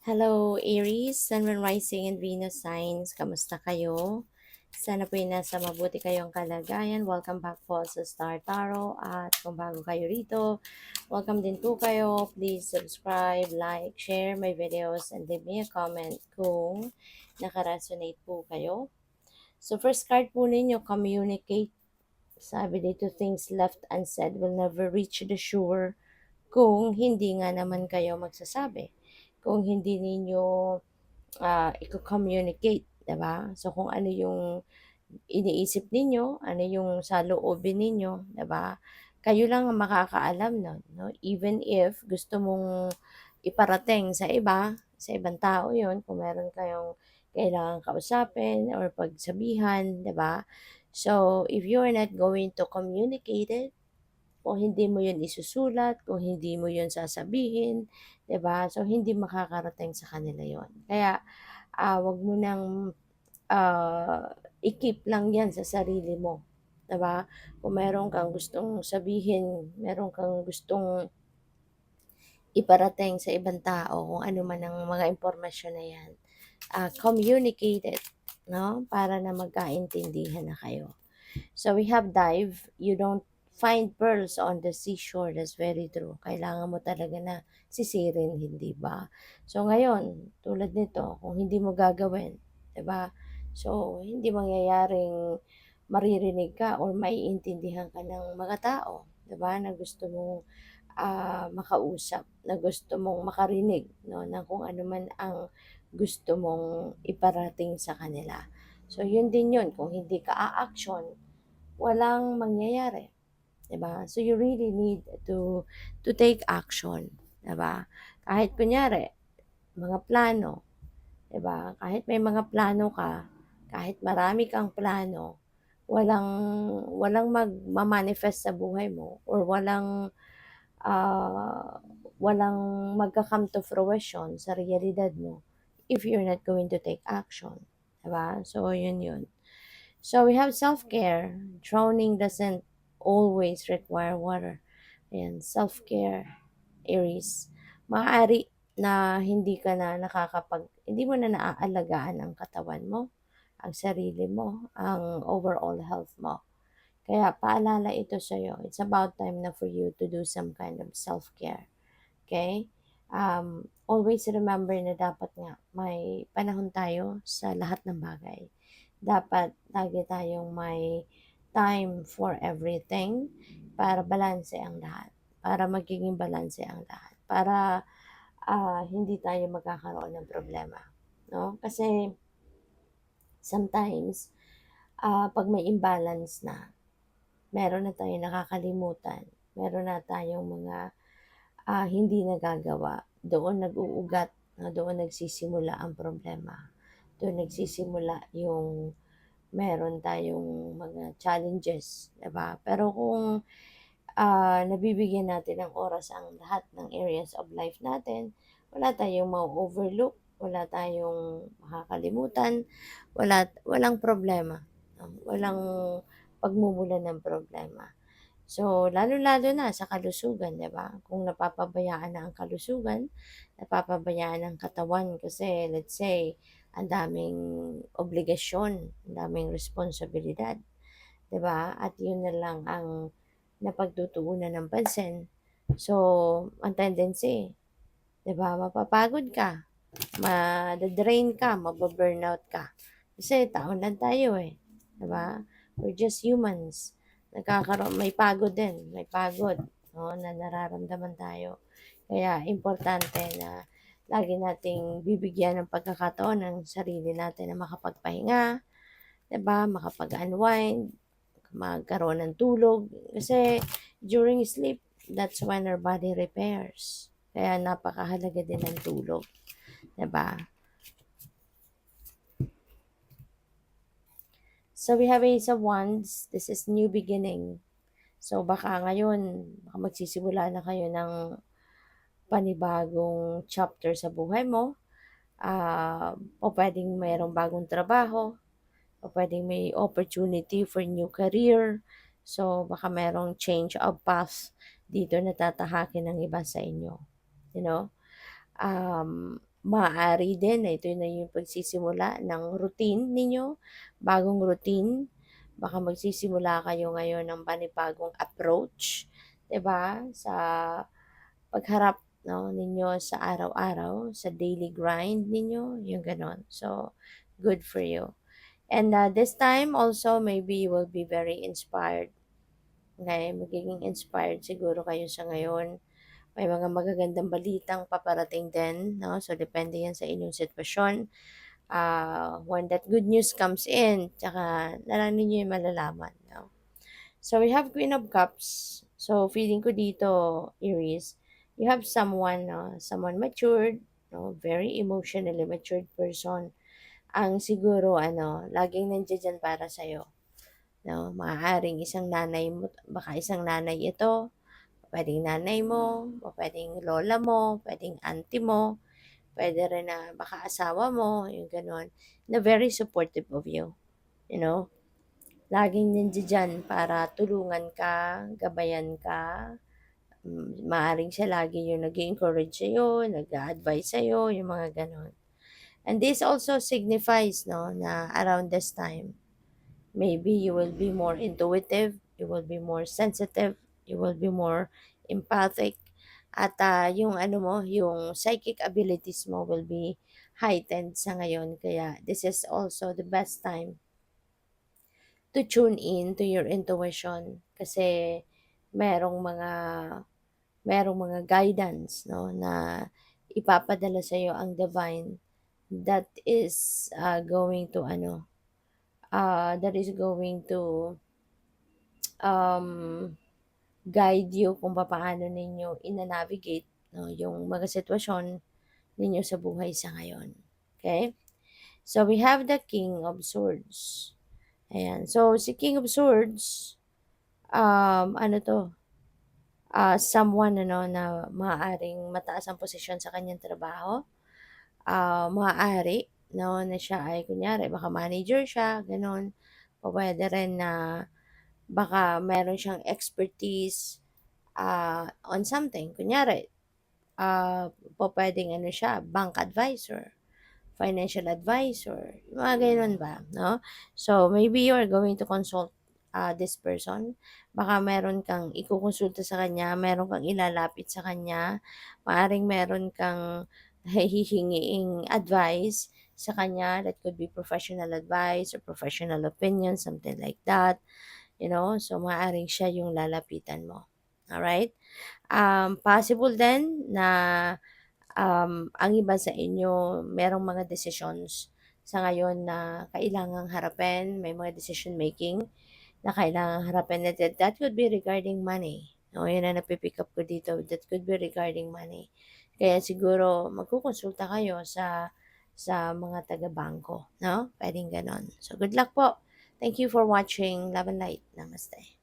Hello, Aries, Sun, Moon, Rising, and Venus signs. Kamusta kayo? Sana po nasa mabuti kayong kalagayan. Welcome back po sa Star Tarot. At kung bago kayo rito, welcome din po kayo. Please subscribe, like, share my videos, and leave me a comment kung nakaresonate po kayo. So first card po ninyo, communicate. Sabi dito, things left unsaid will never reach the shore kung hindi nga naman kayo magsasabi, kung hindi ninyo i-communicate, 'di ba? So kung ano yung iniisip ninyo, ano yung saloobin ninyo, 'di ba? Kayo lang ang makakaalam nun, no? Even if gusto mong iparating sa iba, sa ibang tao 'yon, kung meron kayong kailangang kausapin or pagsabihan, 'di ba? So if you are not going to communicate it, kung hindi mo 'yun isusulat, kung hindi mo 'yun sasabihin, 'di ba? So, hindi makakarating sa kanila 'yun. Kaya, 'wag mo ng, i-keep lang 'yan sa sarili mo, 'di ba? Kung meron kang gustong sabihin, meron kang gustong iparating sa ibang tao, kung ano man ang mga impormasyon na 'yan, communicate it, 'no? Para na magkaintindihan na kayo. So we have dive. You don't find pearls on the seashore. That's very true. Kailangan mo talaga na sisirin, hindi ba? So ngayon, tulad nito, kung hindi mo gagawin, 'di ba? So hindi mangyayaring maririnig ka or maiintindihan ka ng mga tao, 'di ba? Na gusto mong makausap, na gusto mong makarinig, no, ng kung ano man ang gusto mong iparating sa kanila. So yun din yun, kung hindi ka a-action, walang mangyayari, 'di ba? So you really need to take action, 'di ba? Kahit kunyari mga plano, 'di ba? Kahit may mga plano ka, kahit marami kang plano, walang walang magma-manifest sa buhay mo or ah, walang magka-come to fruition sa realidad mo if you're not going to take action, 'di ba? So yun yun. So we have self-care. Drowning doesn't always require water. Ayan, self-care, Aries. Maaari na hindi mo na naaalagaan ang katawan mo, ang sarili mo, ang overall health mo. Kaya paalala ito sa'yo. It's about time na for you to do some kind of self-care. Okay? Always remember na dapat nga may panahon tayo sa lahat ng bagay. Dapat lagi tayong may time for everything para balanse ang lahat. Para magiging balanse ang lahat. Para hindi tayo magkakaroon ng problema. No? Kasi sometimes, pag may imbalance na, meron na tayong nakakalimutan. Meron na tayong mga hindi nagagawa. Doon nag-uugat, doon nagsisimula ang problema. Doon nagsisimula yung meron tayong mga challenges, 'di ba? Pero kung nabibigyan natin ng oras ang lahat ng areas of life natin, wala tayong ma-overlook, wala tayong makakalimutan, walang problema, no? Walang pagmumulan ng problema. So, lalo-lalo na sa kalusugan, 'di ba? Kung napapabayaan na ang kalusugan, napapabayaan ang katawan kasi let's say, ang daming obligasyon, ang daming responsibilidad, 'di ba? At 'yun na lang ang napagtutuunan ng pansin. So, ang tendency, 'di ba, mapapagod ka, mada-drain ka, mababurnout ka. Kasi tao lang tayo eh, 'di ba? We're just humans. May pagod din, may pagod, no, na nararamdaman tayo. Kaya importante na lagi nating bibigyan ng pagkakataon ng sarili natin na makapagpahinga, 'di ba? Makapag-unwind, magkaroon ng tulog. Kasi during sleep, that's when our body repairs. Kaya napakahalaga din ng tulog, 'di ba? So we have Ace of Wands. This is new beginning. So baka ngayon, baka magsisimula na kayo ng panibagong chapter sa buhay mo. O pwedeng mayroong bagong trabaho, o pwedeng may opportunity for new career. So baka mayroong change of path dito na tatahakin ng iba sa inyo. You know? Maaari din na ito na yung pagsisimula ng routine ninyo, bagong routine. Baka magsisimula kayo ngayon ng panibagong approach, 'di ba, sa pagharap 'no, ninyo sa araw-araw, sa daily grind ninyo, yung gano'n. So, good for you. And, this time also maybe you will be very inspired, okey? Magiging inspired siguro kayo sa ngayon. May mga magagandang balitang paparating din 'no, so depende 'yan sa inyong sitwasyon. When that good news comes in, tsaka na lang ninyo 'yung malalaman 'no. So we have Queen of Cups. So feeling ko dito, Aries, you have someone 'no, someone matured 'no, very emotionally matured person. Ang siguro ano, laging nandiya diyan para sa'yo 'no. Maaaring isang nanay mo, baka isang nanay ito, puwedeng nanay mo, o puwedeng lola mo, puwedeng auntie mo, puwede rin na baka asawa mo, yung gano'n, na very supportive of you, you know? Laging nandiya-diyan para tulungan ka, gabayan ka, maaaring siya lagi yung nag-e-encourage sa'yo, nag-a-advice sa'yo, yung mga gano'n. And this also signifies 'no, na around this time, maybe you will be more intuitive, you will be more sensitive, you will be more empathic, at yung ano mo, yung psychic abilities mo will be heightened sa ngayon. Kaya this is also the best time to tune in to your intuition kasi merong mga merong mga guidance 'no, na ipapadala sa'yo ang divine that is, going to ano, that is going to um, guide you kung papaano ninyo ina-navigate 'no, yung mga sitwasyon ninyo sa buhay sa ngayon, okay. So, we have the King of Swords, ayan. So, si King of Swords, ano 'to, someone ano na maaaring mataas ang posisyon sa kanyang trabaho, maaari 'no, na siya ay kunyari baka manager siya gano'n. Pupuwede rin na baka meron siyang expertise, on something. Kunyari, pupuwedeng ano siya, bank advisor, financial advisor, yung mga gano'n ba, 'no? So, maybe you are going to consult, this person. Baka meron kang ikukonsulta sa kanya, meron kang ilalapit sa kanya, maaaring meron kang hihingiing advice sa kanya. That could be professional advice or professional opinion, something like that, you know? So, maaaring siya yung lalapitan mo, alright? Possible din na ang iba sa inyo merong mga decisions sa ngayon na kailangang harapin, may mga decision making na kailangang harapin, that could be regarding money. No, yun ang napipick up ko dito. That could be regarding money. Kaya siguro magkukonsulta kayo sa mga taga-bangko, no? Pwedeng ganon. So, good luck po. Thank you for watching. Love and light. Namaste.